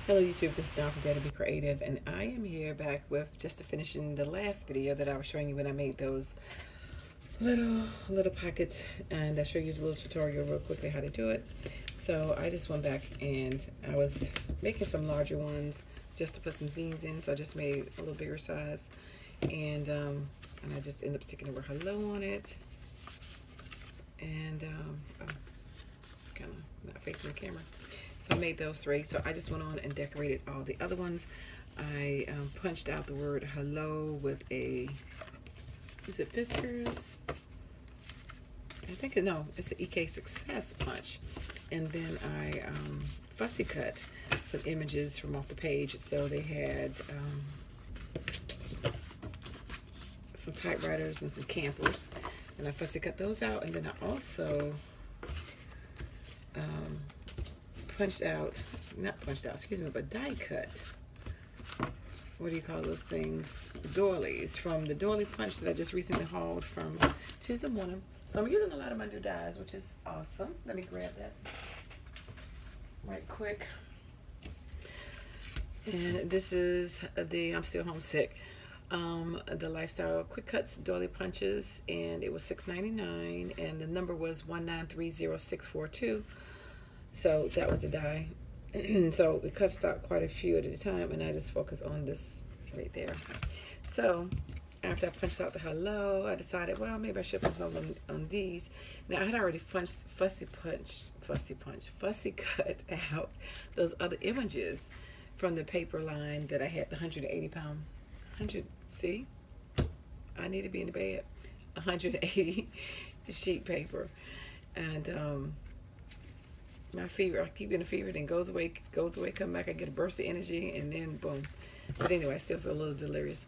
Hello YouTube, this is Dawn from DaretoBeCreative, and I am here back with just to finishing the last video that I was showing you when I made those little pockets, and I showed you the little tutorial real quickly how to do it. So I just went back and I was making some larger ones just to put some zines in, so I just made a little bigger size, and I just ended up sticking the word hello on it, and kind of not facing the camera. So I made those three. So I just went on and decorated all the other ones. I punched out the word hello with a, is it Fiskars? I think, no, it's an EK Success punch. And then I fussy cut some images from off the page. So they had some typewriters and some campers. And I fussy cut those out. And then I also but die cut. What do you call those things? Doilies from the doily punch that I just recently hauled from Tuesday morning. So I'm using a lot of my new dies, which is awesome. Let me grab that right quick. And this is the I'm Still Homesick. The Lifestyle Quick Cuts doily punches, and it was $6.99, and the number was 1930642. So that was a die. So we cut out quite a few at a time, and I just focus on this right there. So after I punched out the hello, I decided, well, maybe I should put some on these. Now I had already fussy cut out those other images from the paper line that I had, the 180-pound, see, I need to be in the bed, 180 sheet paper, and my fever, I keep getting a fever, then goes away, come back, I get a burst of energy, and then boom. But anyway, I still feel a little delirious.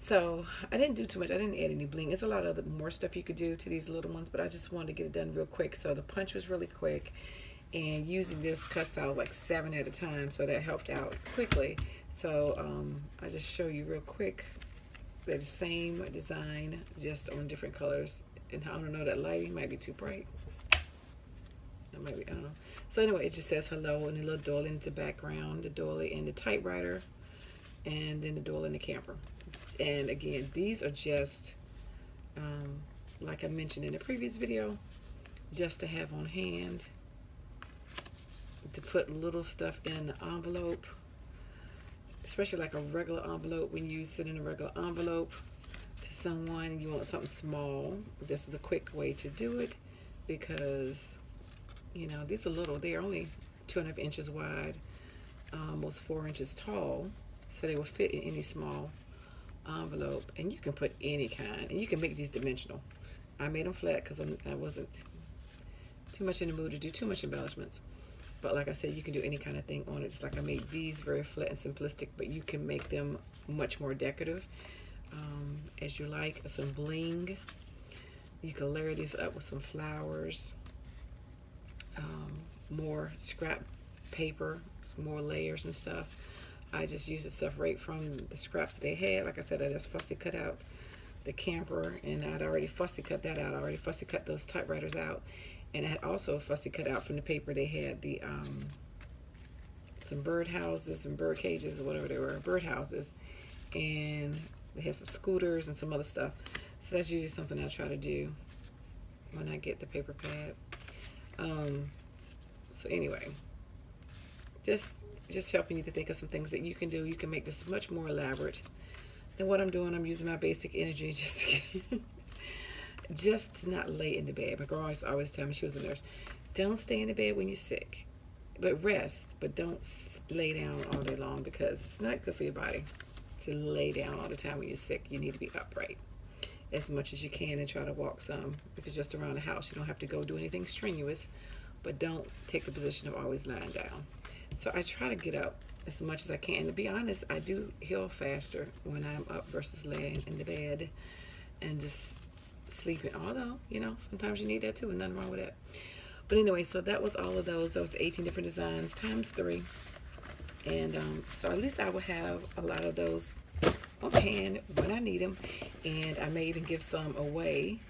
So I didn't do too much. I didn't add any bling. It's a lot of more stuff you could do to these little ones, but I just wanted to get it done real quick. So the punch was really quick, and using this cuts out like 7 at a time, so that helped out quickly. So I just show you real quick. They're the same design, just on different colors. And I don't know, that lighting might be too bright. Maybe, I don't know. So anyway, it just says hello, and the little doily in the background, the doily and the typewriter, and then the doily and the camper. And again, these are just like I mentioned in the previous video, just to have on hand, to put little stuff in the envelope, especially like a regular envelope. When you send in a regular envelope to someone, you want something small, this is a quick way to do it, because you know, these are little. They're only 2.5 inches wide, almost 4 inches tall, so they will fit in any small envelope. And you can put any kind, and you can make these dimensional. I made them flat because I wasn't too much in the mood to do too much embellishments. But like I said, you can do any kind of thing on it. It's like I made these very flat and simplistic, but you can make them much more decorative as you like. Some bling. You can layer these up with some flowers. More scrap paper, more layers and stuff. I just used the stuff right from the scraps they had. Like I said, I just fussy cut out the camper, and I'd already fussy cut that out. I already fussy cut those typewriters out, and I had also fussy cut out from the paper. They had the some bird houses and bird cages or whatever they were, bird houses, and they had some scooters and some other stuff. So that's usually something I try to do when I get the paper pad. So anyway, just helping you to think of some things that you can do. You can make this much more elaborate than what I'm doing. I'm using my basic energy just to not lay in the bed. My girl always tell me, she was a nurse, don't stay in the bed when you're sick, but rest, but don't lay down all day long, because it's not good for your body to lay down all the time when you're sick. You need to be upright as much as you can, and try to walk some. If it's just around the house, you don't have to go do anything strenuous, but don't take the position of always lying down. So I try to get up as much as I can. To be honest, I do heal faster when I'm up versus laying in the bed and just sleeping. Although, you know, sometimes you need that too, and nothing wrong with that. But anyway, so that was all of those. Those 18 different designs times 3. And so at least I will have a lot of those on hand when I need them. And I may even give some away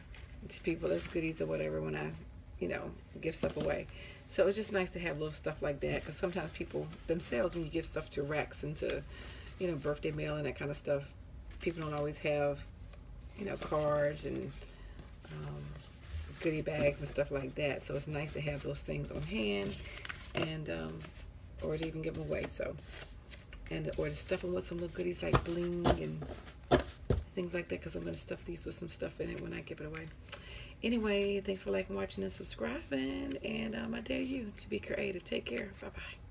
to people as goodies or whatever when I, you know, give stuff away. So it's just nice to have little stuff like that, because sometimes people themselves, when you give stuff to racks and to, you know, birthday mail and that kind of stuff, people don't always have, you know, cards and goodie bags and stuff like that. So it's nice to have those things on hand, and or to even give them away. So, and or to stuff them with some little goodies like bling and things like that, because I'm going to stuff these with some stuff in it when I give it away. Anyway, thanks for liking, watching, and subscribing, and I dare you to be creative. Take care. Bye-bye.